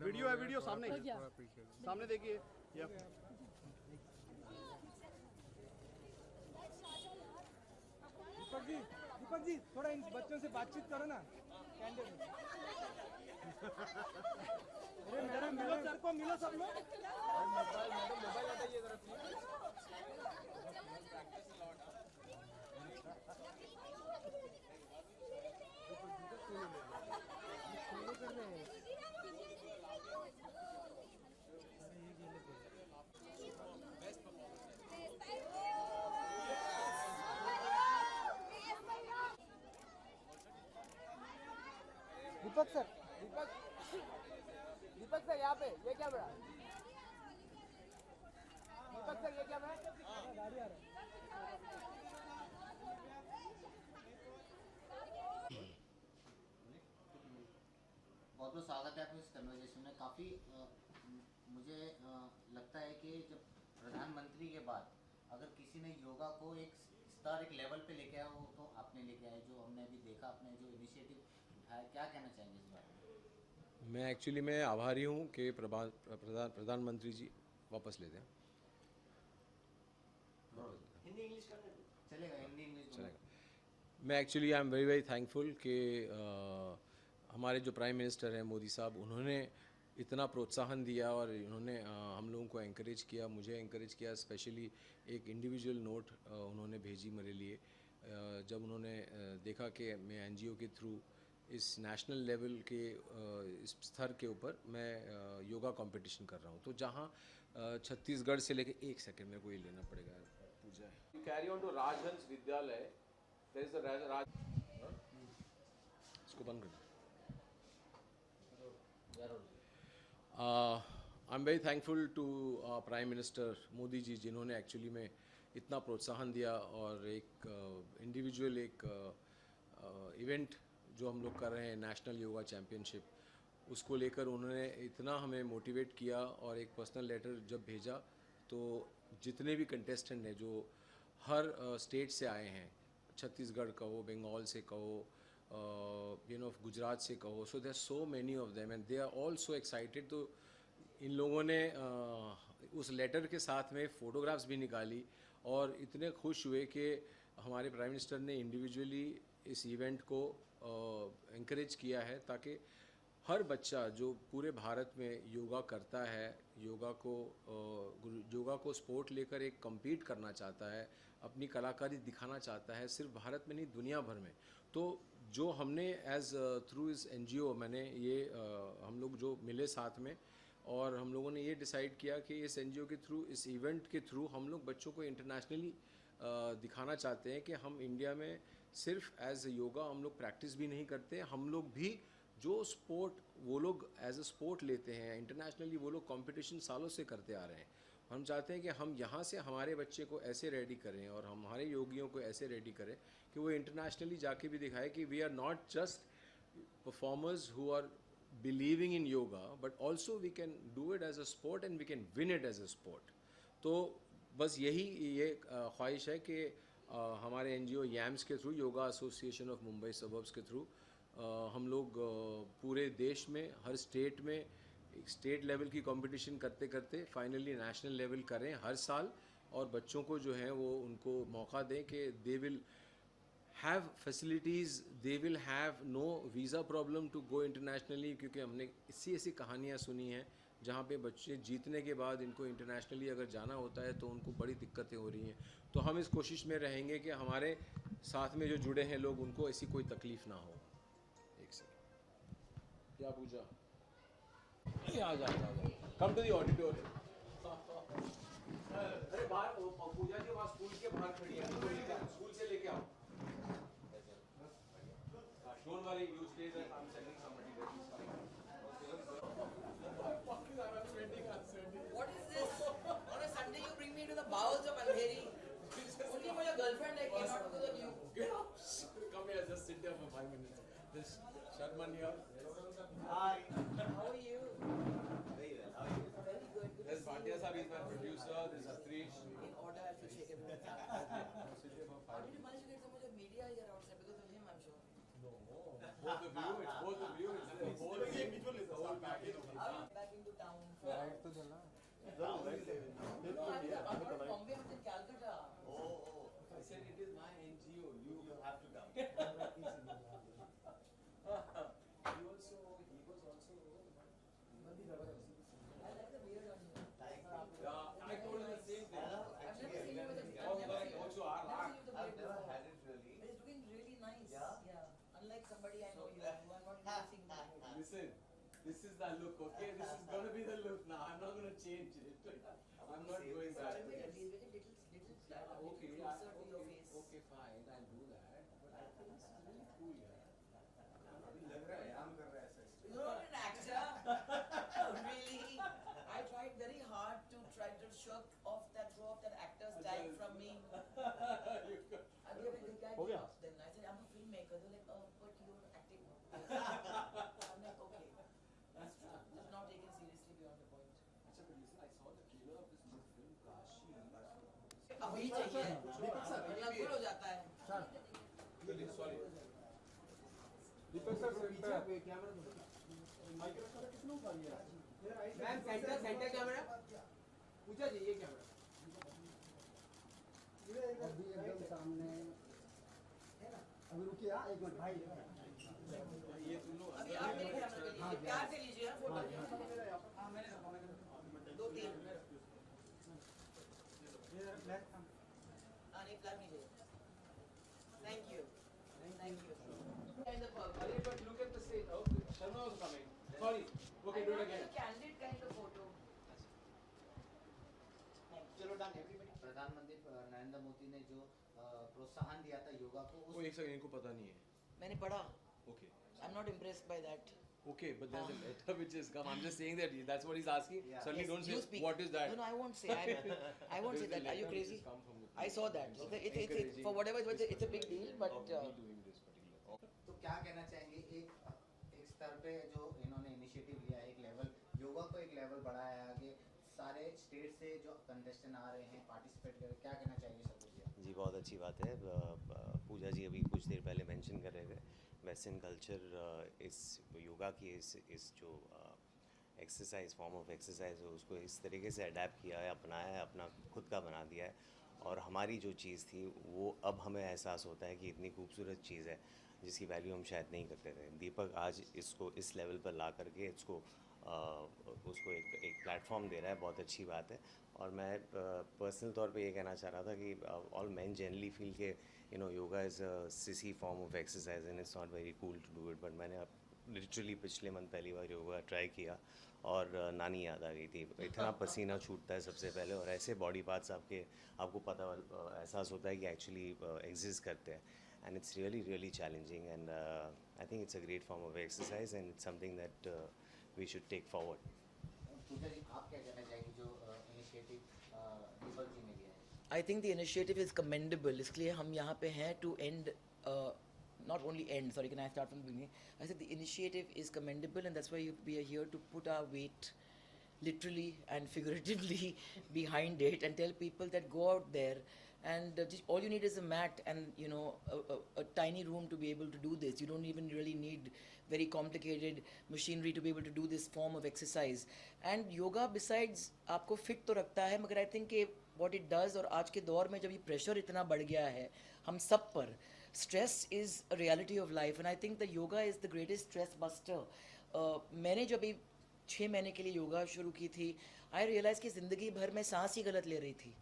Video है, video सामने सामने देखिए। दीपक जी थोड़ा इन बच्चों से बातचीत करो ना। अरे मैडम मिलो, सर को मिलो सब लोग। मोबाइल हटाइए जरा दीपक सर, दीपक सर यहाँ पे ये क्या बड़ा? दीपक सर ये क्या बड़ा? गाड़ी आ रहा है। बहुत बहुत स्वागत है आपको इस कन्वर्सेशन में। काफ़ी मुझे लगता है कि जब प्रधानमंत्री के बाद अगर किसी ने योगा को एक स्तर, एक लेवल पे लेके आया, वो तो आपने लेके आए। जो हमने अभी देखा, आपने जो इनिशिएटिव उठाया, क्या कहना चाहेंगे इस बारे में? मैं आभारी हूँ कि प्रधानमंत्री जी वापस लेते हैं। हिंदी इंग्लिश चलेगा? हिंदी इंग्लिश चलेगा। मैं actually I am very very thankful कि हमारे जो प्राइम मिनिस्टर हैं मोदी साहब, उन्होंने इतना प्रोत्साहन दिया और उन्होंने हम लोगों को एंकरेज किया, मुझे एंकरेज किया। स्पेशली एक इंडिविजुअल नोट उन्होंने भेजी मेरे लिए जब उन्होंने देखा कि मैं एनजीओ के थ्रू इस नेशनल लेवल के इस स्तर के ऊपर मैं योगा कंपटीशन कर रहा हूँ। तो जहाँ छत्तीसगढ़ से लेके, एक सेकंड मेरे को ये लेना पड़ेगा, पूजा है। कैरी ऑन टू राजहंस विद्यालय, देयर इज द इसको बंद कर। I am very thankful to prime minister Modi ji, जिन्होंने एक्चुअली में इतना प्रोत्साहन दिया और एक इंडिविजुअल एक इवेंट जो हम लोग कर रहे हैं, नेशनल योगा चैम्पियनशिप, उसको लेकर उन्होंने इतना हमें मोटिवेट किया। और एक पर्सनल लेटर जब भेजा तो जितने भी कंटेस्टेंट हैं जो हर स्टेट से आए हैं, छत्तीसगढ़ कहो, बंगाल से कहो, गुजरात से कहो, so there so many of them and they are all so excited. तो इन लोगों ने उस लेटर के साथ में फ़ोटोग्राफ्स भी निकाली और इतने खुश हुए कि हमारे प्राइम मिनिस्टर ने इंडिविजुअली इस इवेंट को एंकरेज किया है, ताकि हर बच्चा जो पूरे भारत में योगा करता है, योगा को स्पोर्ट लेकर एक कम्पीट करना चाहता है, अपनी कलाकारी दिखाना चाहता है, सिर्फ भारत में नहीं दुनिया भर में। तो जो हमने एज थ्रू इस एनजीओ मैंने ये हम लोग जो मिले साथ में, और हम लोगों ने ये डिसाइड किया कि इस एनजीओ के थ्रू, इस इवेंट के थ्रू हम लोग बच्चों को इंटरनेशनली दिखाना चाहते हैं कि हम इंडिया में सिर्फ एज योगा हम लोग प्रैक्टिस भी नहीं करते, हम लोग भी जो स्पोर्ट वो लोग एज अ स्पोर्ट लेते हैं इंटरनेशनली, वो लोग कंपटीशन सालों से करते आ रहे हैं। हम चाहते हैं कि हम यहाँ से हमारे बच्चे को ऐसे रेडी करें और हमारे योगियों को ऐसे रेडी करें कि वो इंटरनेशनली जाके भी दिखाए कि we are not just performers who are believing in yoga, but also we can do it as a sport and we can win it as a sport. तो बस यही ये ख्वाहिश है कि हमारे एनजीओ यैम्स के through, yoga association of Mumbai suburbs के थ्रू, हम लोग पूरे देश में हर स्टेट में एक स्टेट लेवल की कंपटीशन करते करते फाइनली नेशनल लेवल करें हर साल, और बच्चों को जो है वो उनको मौका दें कि they will have facilities, they will have no visa problem to go internationally. क्योंकि हमने ऐसी कहानियाँ सुनी हैं जहाँ पे बच्चे जीतने के बाद इनको इंटरनेशनली अगर जाना होता है तो उनको बड़ी दिक्कतें हो रही हैं। तो हम इस कोशिश में रहेंगे कि हमारे साथ में जो जुड़े हैं लोग, उनको ऐसी कोई तकलीफ़ ना हो। एक सेकंड, क्या पूजा? आ जा, कम टू दी ऑडिटोरियम। अरे बाहर पूजा जी, वहाँ स्कूल के बाहर खड़ी है, स्कूल से लेके आओ। Don't worry, you stay there. I'm sending somebody there. He's fine. What is this? On a Sunday you bring me to the bowels of Andheri. Only for your girlfriend I came out to the view. Get out. Come here, just sit there for 5 minutes. This Sharman here. Hi. How are you? Very well. How are you? Very good. Good There's to see Bhatia you. Sahib, he's my producer. There's Atrish. In order I have to shake everyone's hand. How did you manage to get so much of media here outside? Because of him, I'm sure. No, both of you. It's both of you. It's the whole thing. How No, I was in Bombay, I was in Calcutta. I said it is my NGO. You have to come. He was also. I like the beard on you. I told him the same thing. I've never seen you with a beard. Oh, but go to our art. I've never had it really. But it's looking really nice. Yeah. Unlike somebody I know you, who I'm not interested in. Listen, this is the look, okay? This is gonna be the look now. I'm not gonna change it. I'm not going back. Little flat, a little Okay, closer to your face. okay, fine. I'll do that. But I think this is really cool, yeah. You're not an actor. Really? I tried very hard to try to throw off that actor's tag from me. And the other guy हो गया? then I said, I'm a filmmaker. They're like, oh, but you're acting. I'm like, okay. That's true. Just not taken seriously beyond the point. Achha, but listen, I saw the trailer of this new film, Kashi. अभी चाहिए वरना भूल हो जाता है Sorry. दीपक sir centre mic रखा था किसने उठा लिया मैम सेंटर कैमरा पूछा जी ये कैमरा अभी एकदम सामने अभी रुकिए एक मिनट भाई ये सुन लो. अभी आप मेरे कैमरा ले लीजिए प्यार से लीजिए फोटो हां मैंने दो तीन नहीं फ्लैग नहीं चाहिए thank you kind of But look at the stage. Oh, Sharma was coming. Sorry. Okay, do it again. candid kind of photo चलो डन एवरीबॉडी प्रधानमंत्री नरेंद्र मोदी ने जो प्रोत्साहन दिया था योगा को वो एक सेकंड इनको पता नहीं है. मैंने पढ़ा Okay. I'm not impressed by that Okay, but there's a letter which has come. I'm just saying that that's what he's asking. Yeah. Certainly Yes, don't you say speak. what is that. No, I won't say. I won't say There's a that. Are you letter which crazy? has come from the I saw that. It's for whatever it's a big deal, but of me doing this particular. तो क्या कहना चाहेंगे एक स्तर पे जो इन्होंने initiative लिया है एक लेवल योगा को एक लेवल बढ़ाया है आगे सारे स्टेट से जो कंटेस्टेंट आ रहे हैं पार्टिसिपेट कर क्या कहना चाहिए सब जी बहुत अच्छी बात है. पूजा जी अभी कुछ देर पहले मेंशन कर रहे थे वेस्टर्न कल्चर इस योगा की इस जो एक्सरसाइज फॉर्म ऑफ एक्सरसाइज है उसको इस तरीके से अडेप्ट किया है अपनाया है अपना खुद का बना दिया है और हमारी जो चीज़ थी वो अब हमें एहसास होता है कि इतनी खूबसूरत चीज़ है जिसकी वैल्यू हम शायद नहीं करते थे. दीपक आज इसको इस लेवल पर ला करके उसको एक प्लेटफॉर्म दे रहा है. बहुत अच्छी बात है. और मैं पर्सनल तौर पे ये कहना चाह रहा था कि ऑल मेन जनरली फील के yoga is a sissy form of exercise and it's not very cool to do it. But मैंने लिटरली पिछले मंथ पहली बार योगा ट्राई किया और नानी याद आ गई थी. इतना पसीना छूटता है सबसे पहले और ऐसे बॉडी पार्ट्स आपको पता एहसास होता है कि एक्चुअली एग्जिस्ट करते हैं. And it's really challenging and I think it's a great form of exercise and it's something that we should take forward. पूजा जी आप क्या कहना चाहेंगे जो इनिशिएटिव दीपक जी ने लिया है I think the initiative is commendable. इसलिए हम यहाँ पे हैं to end, not only end. Sorry, can I start from the beginning? I said the initiative is commendable, and that's why we are here to put our weight, literally and figuratively, behind it, and tell people that go out there, and just, all you need is a mat and a tiny room to be able to do this. You don't even really need very complicated machinery to be able to do this form of exercise. And yoga besides आपको fit तो रखता है मगर I think what it does और आज के दौर में जब ये pressure इतना बढ़ गया है हम सब पर, stress is a reality of life and I think the yoga is the greatest stress buster. मैंने जब 6 महीने के लिए योगा शुरू की थी I realized कि ज़िंदगी भर में सांस ही गलत ले रही थी.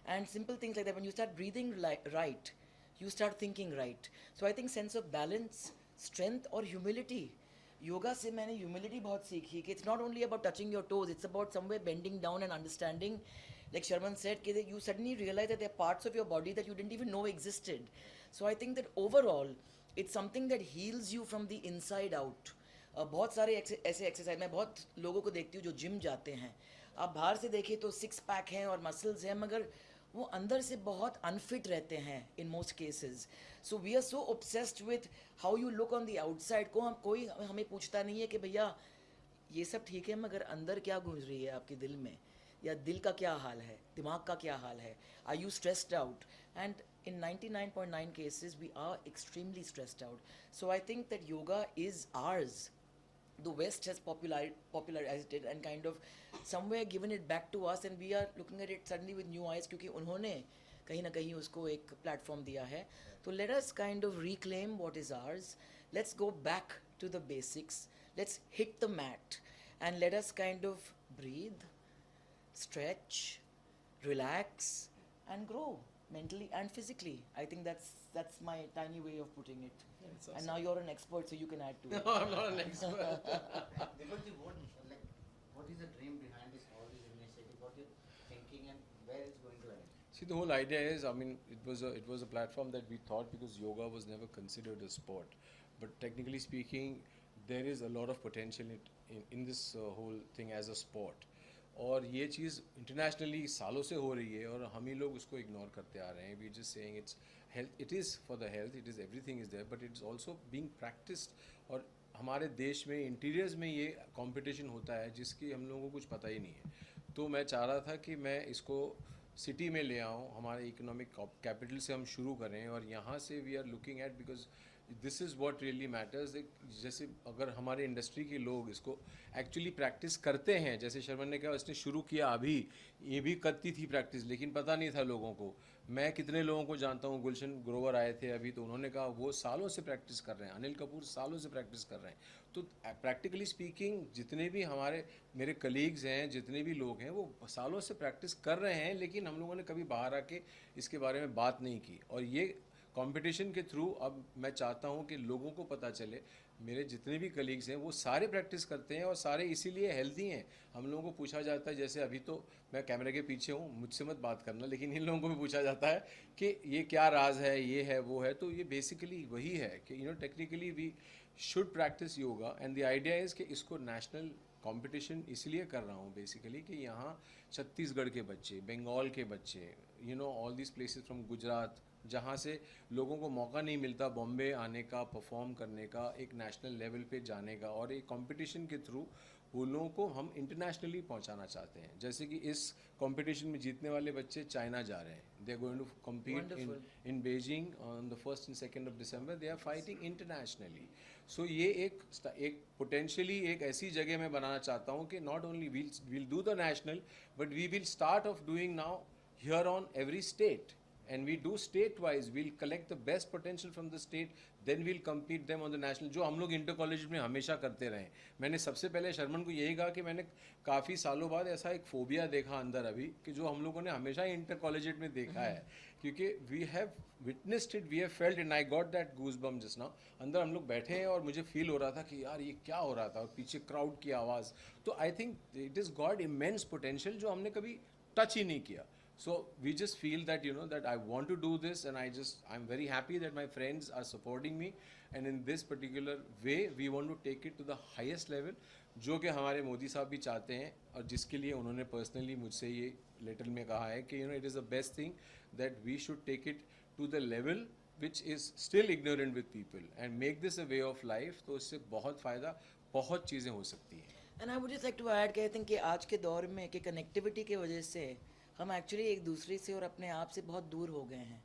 And simple things like that, when you start breathing right, you start thinking right. So I think sense of balance, strength और humility. Yoga से मैंने humility बहुत सीखी कि it's not only about touching your toes, it's about somewhere bending down and understanding. Like Sharman said, कि you suddenly realize that there are parts of your body that you didn't even know existed. So I think that overall, it's something that heals you from the inside out. बहुत सारे ऐसे exercise मैं बहुत लोगों को देखती हूँ जो जिम जाते हैं. आप बाहर से देखें तो 6 पैक हैं और मसल्स हैं मगर वो अंदर से बहुत अनफिट रहते हैं in most cases. So we are so obsessed with how you look on the outside. कोई हमें पूछता नहीं है कि भैया ये सब ठीक है मगर अंदर क्या गूंज रही है आपके दिल में, या दिल का क्या हाल है, दिमाग का क्या हाल है, are you stressed out. And in 99.9 cases we are extremely stressed out. So I think that yoga is ours. the West has popularized it and kind of somewhere given it back to us, and we are looking at it suddenly with new eyes क्योंकि उन्होंने कहीं ना कहीं उसको एक platform दिया है. So let us kind of reclaim what is ours. Let's go back to the basics. Let's hit the mat and let us kind of breathe, stretch, relax, and grow mentally and physically. I think that's my tiny way of putting it. And now you're an expert, so you can add to it. No, I'm not an expert. Deepakji, what is the dream behind this all this initiative? What you're thinking and where it's going to end? See, the whole idea is, I mean, it was a platform that we thought because yoga was never considered a sport, but technically speaking, there is a lot of potential in this whole thing as a sport. और ये चीज़ internationally सालों से हो रही है और हम ही लोग उसको इग्नोर करते आ रहे हैं. We just saying it's health, it is for the health, it is everything is there, but it's also being practised. और हमारे देश में इंटीरियर्स में ये कंपटीशन होता है जिसकी हम लोगों को कुछ पता ही नहीं है. तो मैं चाह रहा था कि मैं इसको सिटी में ले आऊँ, हमारे इकोनॉमिक कैपिटल से हम शुरू करें और यहाँ से we are looking at, because this is what really matters. जैसे अगर हमारे इंडस्ट्री के लोग इसको एक्चुअली प्रैक्टिस करते हैं, जैसे शर्मन ने कहा इसने शुरू किया अभी, ये भी करती थी प्रैक्टिस लेकिन पता नहीं था लोगों को. मैं कितने लोगों को जानता हूँ, गुलशन ग्रोवर आए थे अभी, तो उन्होंने कहा वो सालों से प्रैक्टिस कर रहे हैं, अनिल कपूर सालों से प्रैक्टिस कर रहे हैं. तो प्रैक्टिकली स्पीकिंग जितने भी हमारे मेरे कलीग्स हैं, जितने भी लोग हैं, वो सालों से प्रैक्टिस कर रहे हैं, लेकिन हम लोगों ने कभी बाहर आके इसके बारे में बात नहीं की. और ये कंपटीशन के थ्रू अब मैं चाहता हूँ कि लोगों को पता चले. मेरे जितने भी कलीग्स हैं वो सारे प्रैक्टिस करते हैं और सारे इसीलिए हेल्दी हैं. हम लोगों को पूछा जाता है, जैसे अभी तो मैं कैमरे के पीछे हूँ, मुझसे मत बात करना, लेकिन इन लोगों को भी पूछा जाता है कि ये क्या राज है, ये है वो है. तो ये बेसिकली वही है कि technically we should practise yoga and the idea is कि इसको नेशनल कंपटीशन इसलिए कर रहा हूँ बेसिकली कि यहाँ छत्तीसगढ़ के बच्चे, बंगाल के बच्चे, all this places from Gujarat, जहाँ से लोगों को मौका नहीं मिलता बॉम्बे आने का, परफॉर्म करने का, एक नेशनल लेवल पे जाने का, और एक कंपटीशन के थ्रू वो लोगों को हम इंटरनेशनली पहुंचाना चाहते हैं. जैसे कि इस कंपटीशन में जीतने वाले बच्चे चाइना जा रहे हैं. They are going to compete in Beijing on the 1st and 2nd of December. They are fighting internationally. So ये एक पोटेंशियली एक ऐसी जगह मैं बनाना चाहता हूँ कि not only we'll do the national, but we will start off doing now here on every state. And we do state wise, we'll collect the best potential from the state, then we'll compete them on the national. जो हम लोग inter college में हमेशा करते रहे. मैंने सबसे पहले शर्मन को यही कहा कि मैंने काफ़ी सालों बाद ऐसा एक फोबिया देखा अंदर अभी, कि जो हम लोगों ने हमेशा इंटर कॉलेज में देखा है, क्योंकि we have witnessed it, we have felt it. I got that goose bump just now. अंदर हम लोग बैठे हैं और मुझे फील हो रहा था कि यार ये क्या हो रहा था, और पीछे क्राउड की आवाज़. तो I think it is got immense potential जो हमने कभी टच ही नहीं किया. So we just feel that that I want to do this, and I'm very happy that my friends are supporting me, and in this particular way we want to take it to the highest level, जो कि हमारे मोदी साहब भी चाहते हैं, और जिसके लिए उन्होंने पर्सनली मुझसे ये लेटर में कहा है कि it is the best thing that we should take it to the level which is still ignorant with people and make this a way of life. तो इससे बहुत फ़ायदा, बहुत चीज़ें हो सकती हैं. And I would just like to add कि I think कि आज के दौर में कि कनेक्टिविटी की वजह से हम एक्चुअली एक दूसरे से और अपने आप से बहुत दूर हो गए हैं.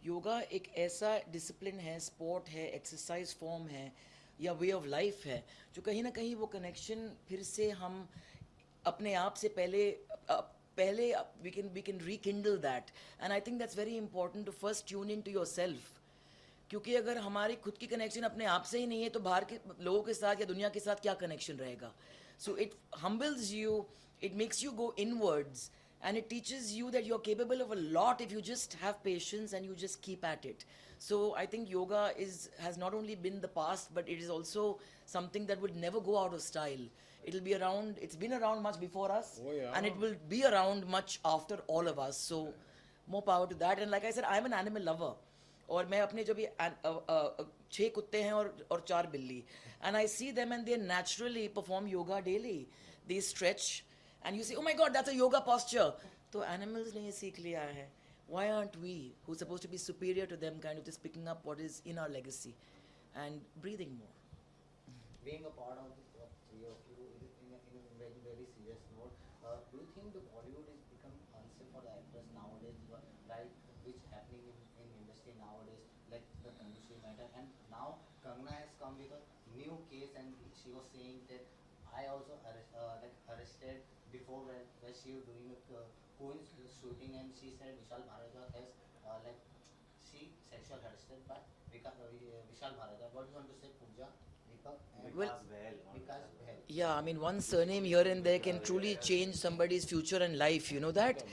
योगा एक ऐसा डिसिप्लिन है, स्पोर्ट है, एक्सरसाइज फॉर्म है या वे ऑफ लाइफ है, जो कहीं ना कहीं वो कनेक्शन फिर से हम अपने आप से पहले we can rekindle that. And I think that's very important to first tune in to your self. क्योंकि अगर हमारी खुद की कनेक्शन अपने आप से ही नहीं है तो बाहर के लोगों के साथ या दुनिया के साथ क्या कनेक्शन रहेगा. So it हम्बल्स you, it makes you go inwards, and it teaches you that you're capable of a lot if you just have patience and you just keep at it. So I think yoga has not only been the past, but it is also something that would never go out of style. It'll be around, it's been around much before us, and it will be around much after all of us. So more power to that. And like I said, I'm an animal lover. और मैं अपने जो भी 6 कुत्ते हैं और 4 बिल्ली, and I see them and they naturally perform yoga daily. They stretch. And you say, oh my God, that's a yoga posture. So animals ने ये सीख लिया है. Why aren't we, who's supposed to be superior to them, kind of just picking up what is in our legacy and breathing more? Being a part of the three of you, in a very, very serious note, do you think the Bollywood has become unsafe for the actors nowadays, right? Which happening in industry nowadays, like the Tanushree matter, and now Kangana has come come with a new case, and she was saying that I also arrested before where she was doing a coin shooting, and she said Vishal Bharadwaj has she sexual harassed by Vishal Bharadwaj. What do you want to say, Pooja? Vikas Bahl. Yeah, I mean, one surname here and there can truly change somebody's future and life, you know that?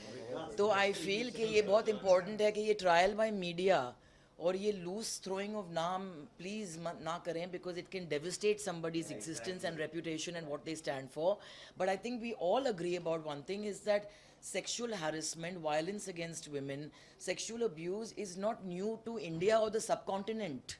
तो I feel कि ये बहुत important है कि ये trial by media और ये loose throwing of नाम please ना करें, because it can devastate somebody's existence and reputation and what they stand for. But I think we all agree about one thing, is that sexual harassment, violence against women, sexual abuse is not new to India or the subcontinent.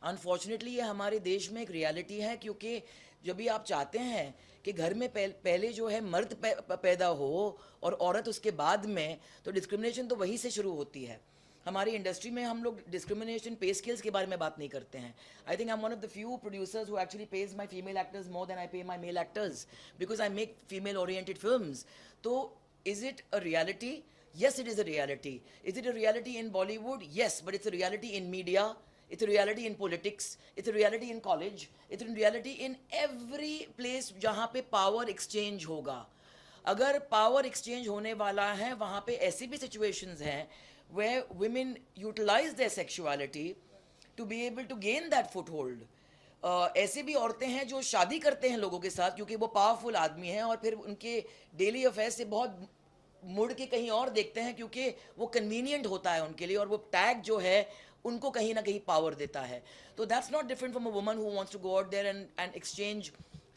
Unfortunately ये हमारे देश में एक reality है, क्योंकि जब भी आप चाहते हैं कि घर में पहले जो है मर्द पैदा हो और औरत उसके बाद में, तो डिस्क्रिमिनेशन तो वहीं से शुरू होती है. हमारी इंडस्ट्री में हम लोग डिस्क्रिमिनेशन पे स्केल्स के बारे में बात नहीं करते हैं. I think I am one of the few producers who actually pays my female actors more than I pay my male actors, because I make female oriented films. तो is it a reality? Yes, it is a reality. Is it a reality in Bollywood? Yes, but it's a reality in media. It's a reality in politics. It's a reality in college. It's a reality in every place जहाँ पे power exchange होगा. अगर power exchange होने वाला है, वहाँ पे ऐसी भी situations हैं where women utilize their sexuality to be able to gain that foothold. ऐसे भी औरतें हैं जो शादी करते हैं लोगों के साथ क्योंकि वो पावरफुल आदमी हैं, और फिर उनके डेली अफेयर से बहुत मुड़ के कहीं और देखते हैं क्योंकि वो कन्वीनियंट होता है उनके लिए, और वो टैग जो है उनको कहीं ना कहीं पावर देता है. तो that's not different from a woman who wants to go out there and exchange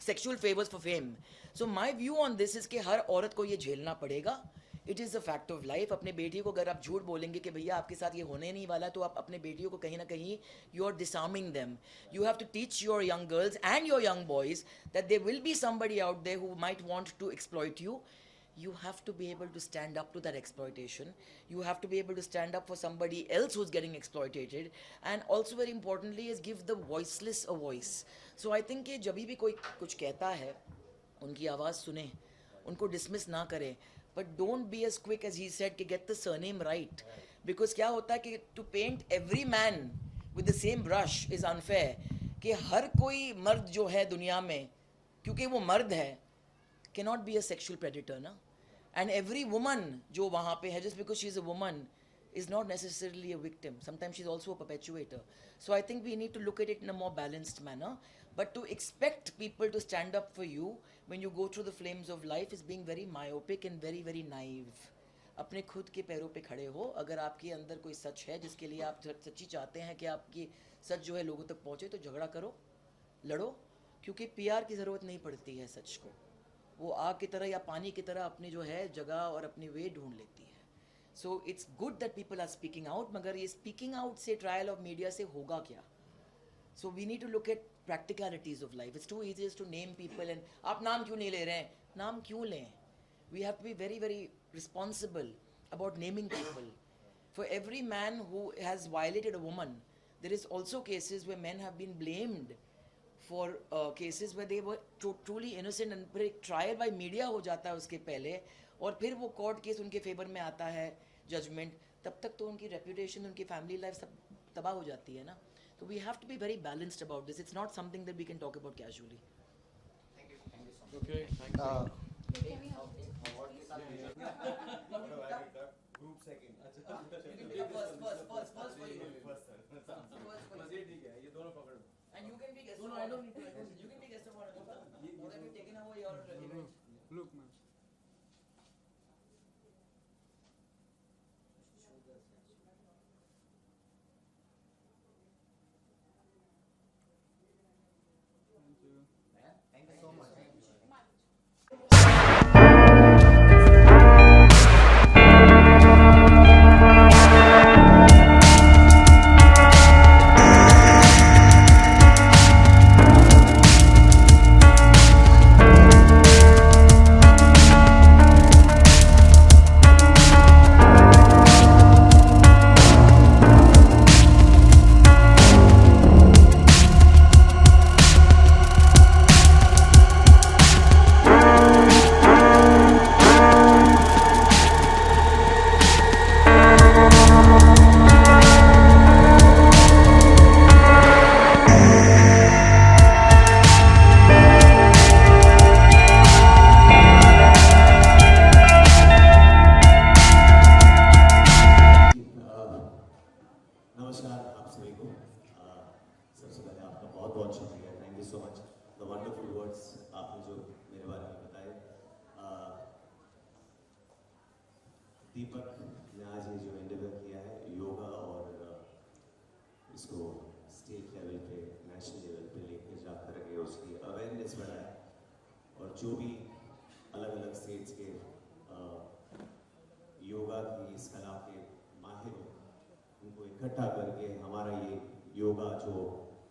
sexual favours for fame. So my view on this is कि हर औरत को ये झेलना पड़ेगा. It is a fact of life. अपने बेटी को अगर आप झूठ बोलेंगे कि भैया आपके साथ ये होने नहीं वाला, तो आप अपने बेटियों को कहीं ना कहीं you are disarming them. You have to teach your young girls and your young boys that there will be somebody out there who might want to exploit you. You have to be able to stand up to that exploitation. You have to be able to stand up for somebody else who's getting exploited. And also very importantly is give the voiceless a voice. So I think कि जब भी कोई कुछ कहता है, उनकी आवाज़ सुने, उनको dismiss ना करें. But don't be as quick as he said कि get the surname right. Because क्या होता है कि to paint every man with the same brush is unfair. कि हर कोई मर्द जो है दुनिया में, क्योंकि वो मर्द है, cannot be a sexual predator, ना. And every woman जो वहाँ पे है, just because she is a woman, is not necessarily a victim. Sometimes she's also a perpetuator. So I think we need to look at it in a more balanced manner. But to expect people to stand up for you when you go through the flames of life is being very myopic and very, very naive. अपने खुद के पैरों पे खड़े हो. अगर आपके अंदर कोई सच है जिसके लिए आप सच्ची चाहते हैं कि आपकी सच जो है लोगों तक पहुँचे, तो झगड़ा करो, लड़ो, क्योंकि PR की ज़रूरत नहीं पड़ती है सच को. वो आग की तरह या पानी की तरह अपनी जो है जगह और अपनी वे ढूंढ लेती है. So it's good that people are speaking out, मगर ये स्पीकिंग आउट से ट्रायल ऑफ मीडिया से होगा क्या? So we need to look at practicalities of life. It's too easy to name people and आप नाम क्यों नहीं ले रहे हैं? नाम क्यों लें? We have to be very very responsible about naming people. For every man who has violated a woman, there is also cases where man have been blamed for cases where they were truly innocent, and फिर एक trial by media हो जाता है उसके पहले, और फिर वो कोर्ट केस उनके फेवर में आता है, जजमेंट, तब तक तो उनकी रेपुटेशन, उनकी फैमिली लाइफ सब तबाह हो जाती है ना. तो we have to be very balanced about this. It's not something that we can talk about casually. Okay, thank you. Group second. ये दोनों पकड़ो. And you can be guest. No, I don't need to. You can be guest of honor. Now that we've taken over your event. Look, man. बहुत शुक्रिया, thank you so much. The wonderful words आपने जो मेरे बारे में बताए। दीपक ने आज ये जो एंडेवर किया है योगा और इसको स्टेट लेवल पे, नेशनल लेवल पे लेके जाकर के उसकी अवेयरनेस बढ़ाए, और जो भी अलग अलग स्टेट्स के योगा की इस कला के माहिर हो, उनको इकट्ठा करके हमारा ये योगा जो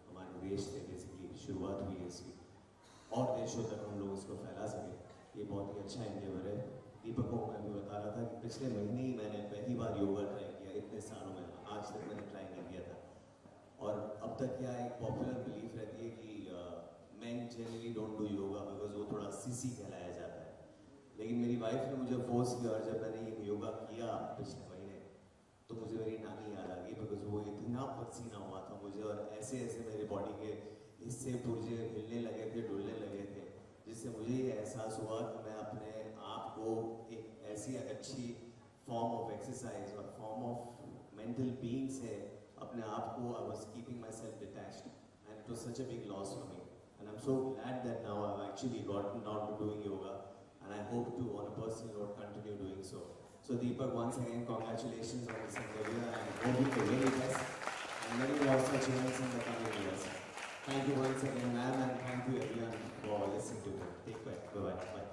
हमारे देश से बेसिकली शुरुआत हुई है इसकी, और देशों तक हम लोग इसको फैला सकें, ये बहुत ही अच्छा एंडेवर है। दीपक को मैं भी बता रहा था कि पिछले महीने ही मैंने पहली बार योगा ट्राई किया, इतने सालों में आज तक मैंने ट्राई नहीं किया था। और अब तक क्या एक पॉपुलर बिलीफ रहती है कि man generally don't do yoga because वो थोड़ा सीसी कहलाया जाता है, लेकिन मेरी वाइफ ने मुझे फोर्स किया, और जब मैंने ये योगा किया पिछले महीने तो मुझे मेरी नानी याद आ गई, बिकॉज वो इतना पसीना हुआ था मुझे, और ऐसे ऐसे मेरे बॉडी के हिस्से पुर्जे हिलने लगे थे, डुलने लगे थे, जिससे मुझे ये एहसास हुआ कि मैं अपने आप को एक ऐसी अच्छी फॉर्म ऑफ एक्सरसाइज और फॉर्म ऑफ मेंटल बीइंग से अपने आप को, I was keeping my self detached, and it was such a big loss for me, and I am so glad that now I have actually gotten down to doing yoga, and I hope to, on a personal note, continue doing so. So Deepak, once again, congratulations on this endeavor, and hope you the very best, and many more such events in the coming years. Thank you once again, ma'am, and thank you everyone for listening to me. Take care. Bye-bye. Bye.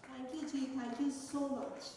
Thank you, Ji. Thank you so much.